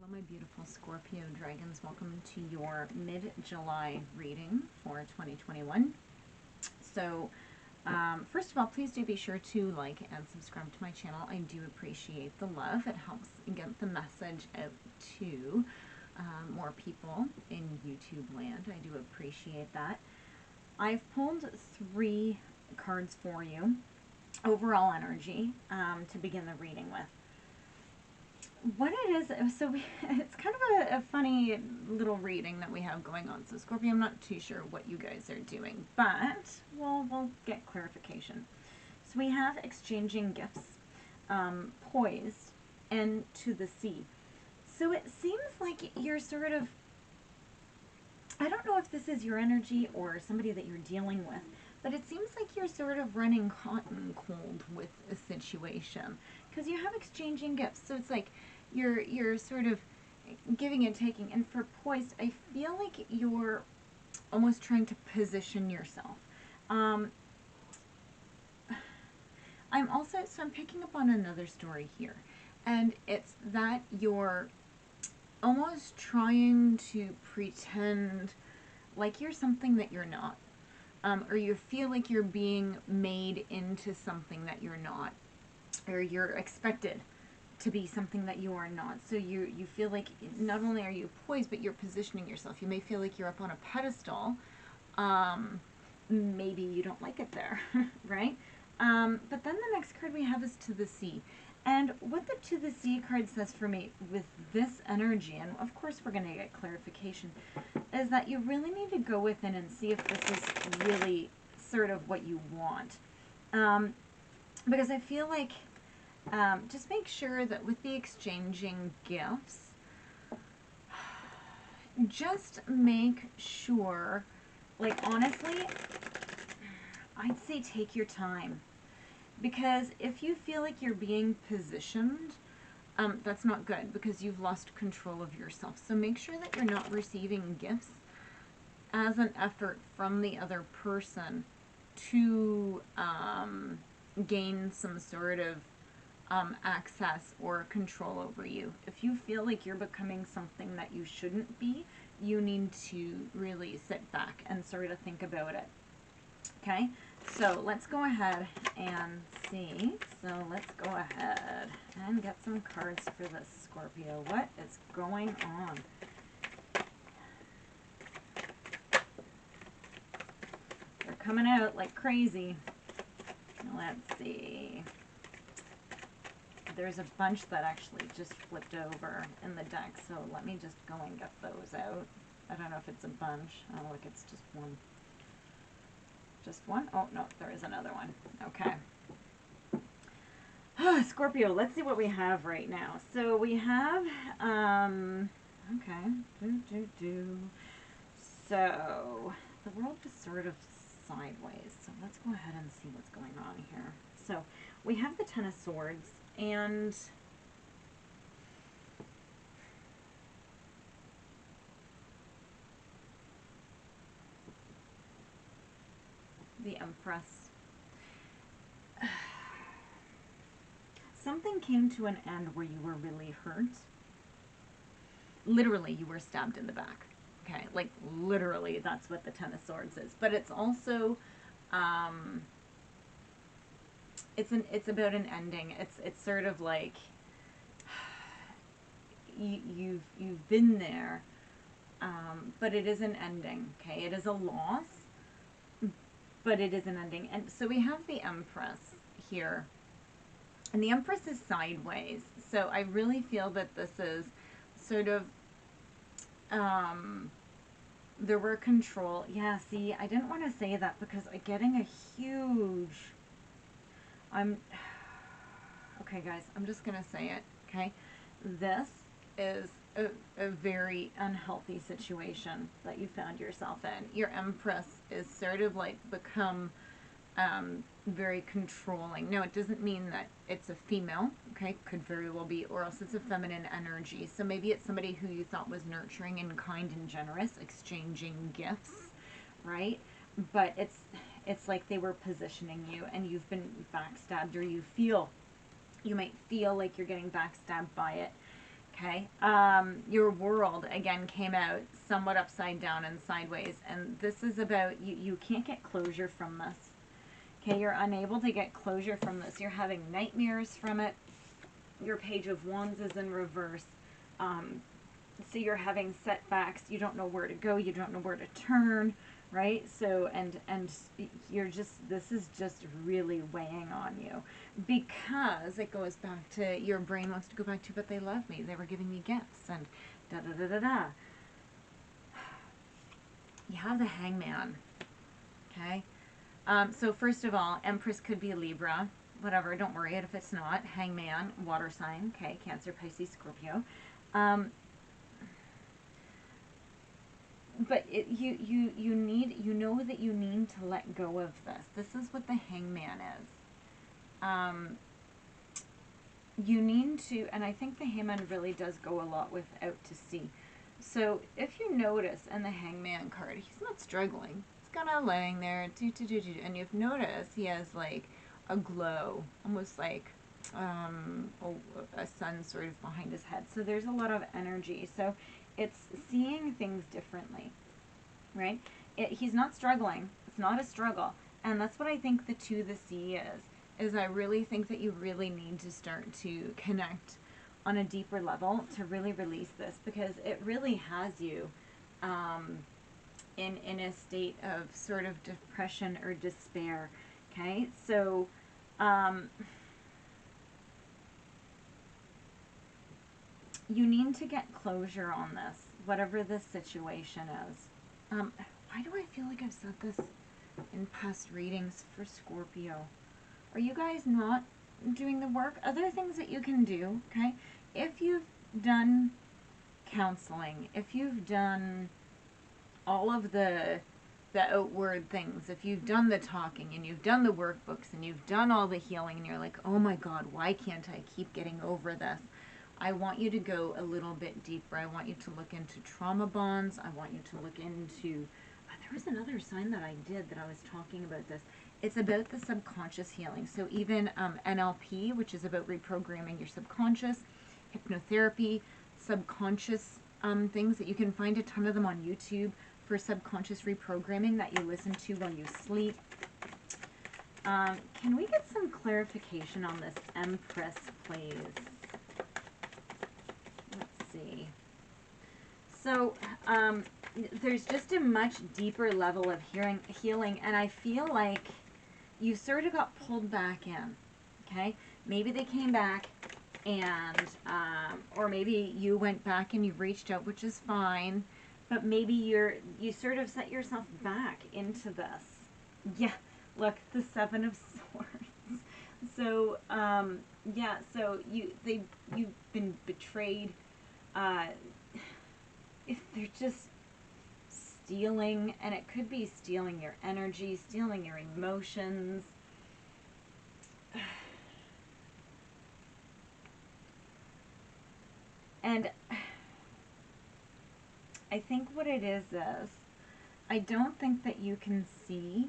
Hello, my beautiful Scorpio dragons. Welcome to your mid-July reading for 2021. So, first of all, please do be sure to like and subscribe to my channel. I do appreciate the love. It helps get the message out to more people in YouTube land. I do appreciate that. I've pulled 3 cards for you, overall energy, to begin the reading with. What it is, so it's kind of a funny little reading that we have going on. So Scorpio, I'm not too sure what you guys are doing, but we'll get clarification. So we have exchanging gifts, poised, and to the sea. So it seems like you're sort of, I don't know if this is your energy or somebody that you're dealing with, but it seems like you're sort of running hot and cold with a situation because you have exchanging gifts. So it's like you're sort of giving and taking. And for poised, I feel like you're almost trying to position yourself. I'm picking up on another story here. And it's that you're almost trying to pretend like you're something that you're not. Or you feel like you're being made into something that you're not, or you're expected to be something that you are not. So you feel like not only are you poised, but you're positioning yourself. You may feel like you're up on a pedestal. Maybe you don't like it there, right? But then the next card we have is to the sea. And what the to the sea card says for me with this energy, and of course we're going to get clarification, is that you really need to go within and see if this is really sort of what you want. Because I feel like just make sure that with the exchanging gifts, just make sure, like honestly, I'd say take your time. Because if you feel like you're being positioned, that's not good because you've lost control of yourself. So make sure that you're not receiving gifts as an effort from the other person to gain some sort of access or control over you. If you feel like you're becoming something that you shouldn't be, you need to really sit back and sort of think about it. Okay? So let's go ahead and see. So let's go ahead and get some cards for this, Scorpio. What is going on? They're coming out like crazy. Let's see. There's a bunch that actually just flipped over in the deck, so let me just go and get those out. I don't know if it's a bunch. Oh, look, it's just one. Just one? Oh, no, there is another one. Okay. Scorpio, let's see what we have right now. So we have, okay. So the world is sort of sideways. So let's go ahead and see what's going on here. So we have the Ten of Swords and the Empress. Something came to an end where you were really hurt. Literally, you were stabbed in the back. Okay, like literally, that's what the Ten of Swords is. But it's also, it's about an ending. It's sort of like you've been there, but it is an ending. Okay, it is a loss, but it is an ending. And so we have the Empress here. And the Empress is sideways. So I really feel that this is sort of, there were control. Yeah, see, I didn't want to say that because I'm getting a huge, okay guys, I'm just going to say it, okay? This is a very unhealthy situation that you found yourself in. Your Empress is sort of like become very controlling. No, it doesn't mean that it's a female, okay? Could very well be, or else it's a feminine energy. So maybe it's somebody who you thought was nurturing and kind and generous, exchanging gifts, right? But it's like they were positioning you and you've been backstabbed, or you might feel like you're getting backstabbed by it. Okay, your world again came out somewhat upside down and sideways, and this is about you can't get closure from this. Okay, you're unable to get closure from this. You're having nightmares from it. Your Page of Wands is in reverse. So you're having setbacks. You don't know where to go. You don't know where to turn, right? So, and you're just, this is just really weighing on you, because it goes back to, your brain wants to go back to, but they love me. They were giving me gifts and da da da da da. You have the Hangman, okay? So first of all, Empress could be a Libra, whatever, don't worry if it's not. Hangman, water sign, okay, Cancer, Pisces, Scorpio. But you need, you know that you need to let go of this. This is what the Hangman is. You need to, and I think the Hangman really does go a lot with out to sea. So if you notice in the Hangman card, he's not struggling. He's kind of laying there, and you've noticed he has like a glow, almost like a sun sort of behind his head. So there's a lot of energy. So it's seeing things differently, right? He's not struggling. It's not a struggle. And that's what I think the To the Sea is I really think that you really need to start to connect on a deeper level to really release this, because it really has you in a state of sort of depression or despair, okay? So you need to get closure on this, whatever this situation is. Why do I feel like I've said this in past readings for Scorpio? Are you guys not doing the work? Other things that you can do, okay? If you've done counseling, if you've done all of the outward things, if you've done the talking and you've done the workbooks and you've done all the healing and you're like, oh my God, why can't I keep getting over this? I want you to go a little bit deeper. I want you to look into trauma bonds. I want you to look into, there was another sign that I did that I was talking about this. It's about the subconscious healing. So even NLP, which is about reprogramming your subconscious, hypnotherapy, subconscious things that you can find a ton of them on YouTube for subconscious reprogramming that you listen to while you sleep. Can we get some clarification on this Empress, please? Let's see. So there's just a much deeper level of healing, and I feel like you sort of got pulled back in, okay? Maybe they came back and, or maybe you went back and you reached out, which is fine, but maybe you sort of set yourself back into this. Yeah, look, the Seven of Swords. So, yeah, so you've been betrayed. If they're just stealing, and it could be stealing your energy, stealing your emotions. And I think what it is I don't think that you can see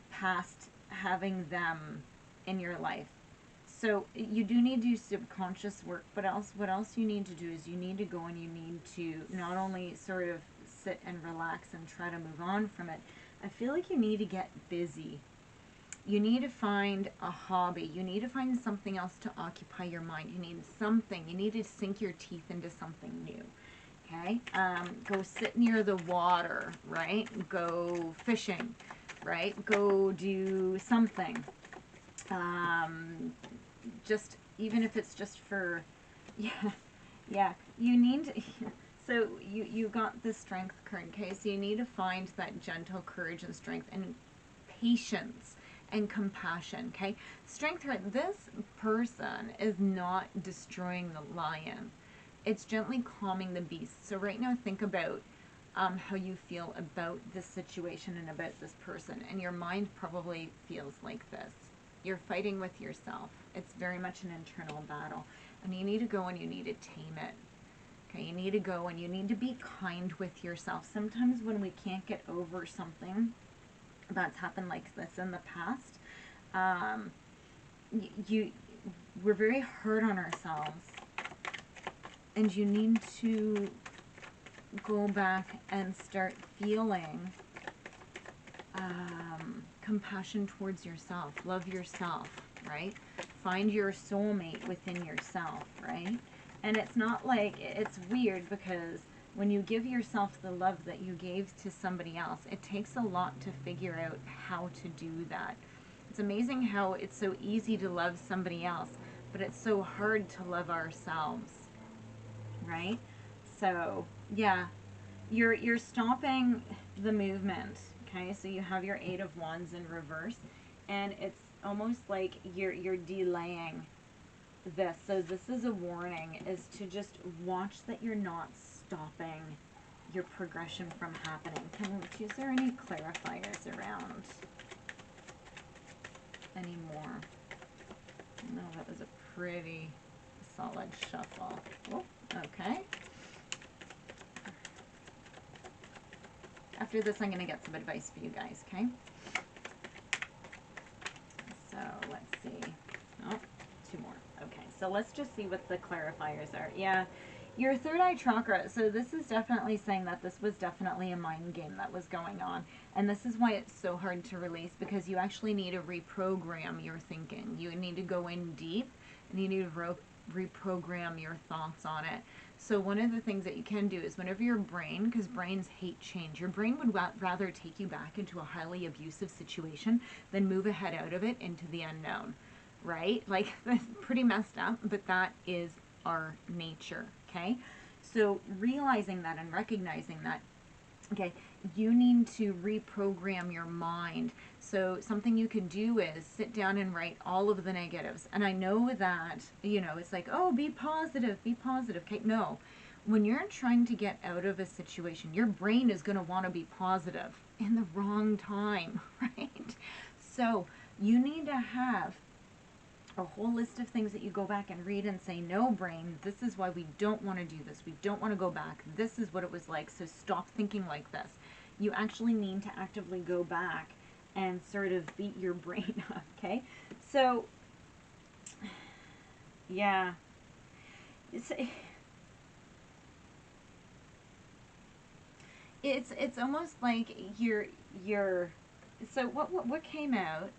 past having them in your life. So you do need to do subconscious work, but what else you need to do is you need to go and you need to not only sort of sit and relax and try to move on from it. I feel like you need to get busy. You need to find a hobby. You need to find something else to occupy your mind. You need something. You need to sink your teeth into something new. Okay? Go sit near the water, right? Go fishing, right? Go do something. Just, even if it's just for, yeah, you need to, so you got the Strength card, okay? So you need to find that gentle courage and strength and patience and compassion, okay? Strength, right? This person is not destroying the lion. It's gently calming the beast. So right now, think about how you feel about this situation and about this person. And your mind probably feels like this. You're fighting with yourself. It's very much an internal battle. And you need to go and you need to tame it. Okay, you need to go and you need to be kind with yourself. Sometimes when we can't get over something that's happened like this in the past, we're very hard on ourselves. And you need to go back and start feeling compassion towards yourself. Love yourself, right? Find your soulmate within yourself, right? And it's not like, it's weird because when you give yourself the love that you gave to somebody else, it takes a lot to figure out how to do that. It's amazing how it's so easy to love somebody else, but it's so hard to love ourselves, right? So, yeah, you're stopping the movement, okay? So you have your Eight of Wands in reverse, and it's almost like you're delaying this. So this is a warning, is to just watch that you're not stopping your progression from happening. Is there any clarifiers around anymore? No, that was a pretty solid shuffle. Oh, okay. After this, I'm going to get some advice for you guys, okay? So let's see. Oh, two more. Okay, so let's just see what the clarifiers are. Yeah, your third eye chakra. So this is definitely saying that this was definitely a mind game that was going on. And this is why it's so hard to release, because you actually need to reprogram your thinking. You need to go in deep, and you need to reprogram your thoughts on it. So one of the things that you can do is whenever your brain, because brains hate change, your brain would rather take you back into a highly abusive situation than move ahead out of it into the unknown, right? Like, that's pretty messed up, but that is our nature, okay? So realizing that and recognizing that, okay, you need to reprogram your mind. So something you can do is sit down and write all of the negatives. And I know that, you know, it's like, oh, be positive, be positive. Okay, no. When you're trying to get out of a situation, your brain is going to want to be positive in the wrong time, right? So you need to have a whole list of things that you go back and read and say, no, brain, this is why we don't want to do this. We don't want to go back. This is what it was like, so stop thinking like this. You actually need to actively go back and sort of beat your brain up, okay? So, yeah. It's almost like you're so what came out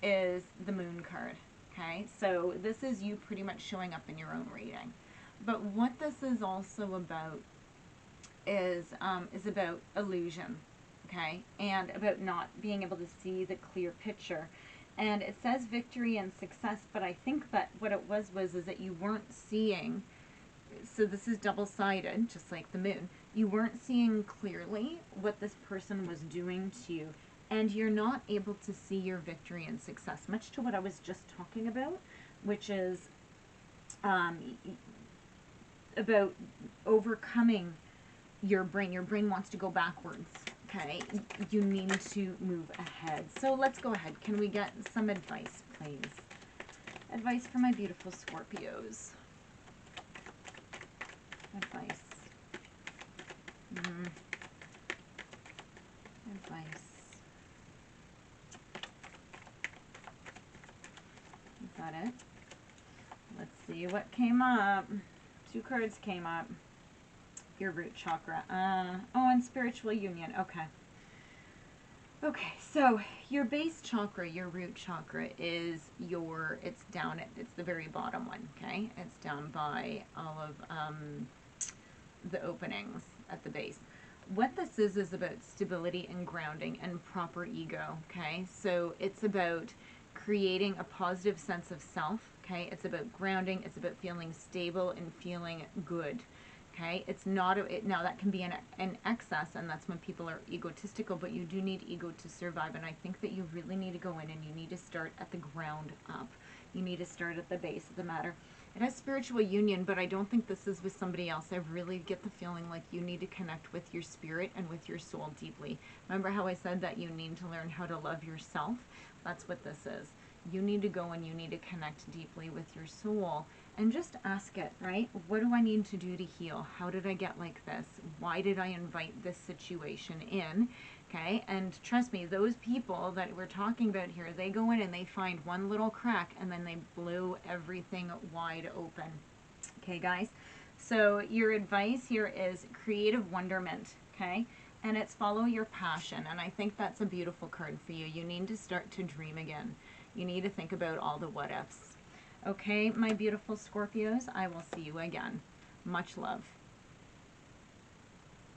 is the Moon card. Okay, so this is you pretty much showing up in your own reading. But what this is also about is about illusion, okay, and about not being able to see the clear picture. And it says victory and success, but I think that what it was is that you weren't seeing. So this is double-sided, just like the moon. You weren't seeing clearly what this person was doing to you. And you're not able to see your victory and success, much to what I was just talking about, which is about overcoming your brain. Your brain wants to go backwards, okay? You need to move ahead. So let's go ahead. Can we get some advice, please? Advice for my beautiful Scorpios. Advice. Advice. Is that it? Let's see what came up. Two cards came up. Your root chakra. Oh, and spiritual union. Okay. Okay, so your base chakra, your root chakra, is it's down at, it's the very bottom one, okay? It's down by all of the openings at the base. What this is about stability and grounding and proper ego, okay? So it's about creating a positive sense of self, okay? It's about grounding, it's about feeling stable and feeling good, okay? It's not, now that can be an excess, and that's when people are egotistical, but you do need ego to survive, and I think that you really need to go in and you need to start at the ground up. You need to start at the base of the matter. It has spiritual union, but I don't think this is with somebody else. I really get the feeling like you need to connect with your spirit and with your soul deeply. Remember how I said that you need to learn how to love yourself? That's what this is. You need to go and you need to connect deeply with your soul and just ask it, right? What do I need to do to heal? How did I get like this? Why did I invite this situation in? Okay, and trust me, those people that we're talking about here, they go in and they find one little crack and then they blow everything wide open. Okay, guys? So your advice here is creative wonderment, okay? And it's follow your passion. And I think that's a beautiful card for you. You need to start to dream again. You need to think about all the what ifs. Okay, my beautiful Scorpios, I will see you again. Much love.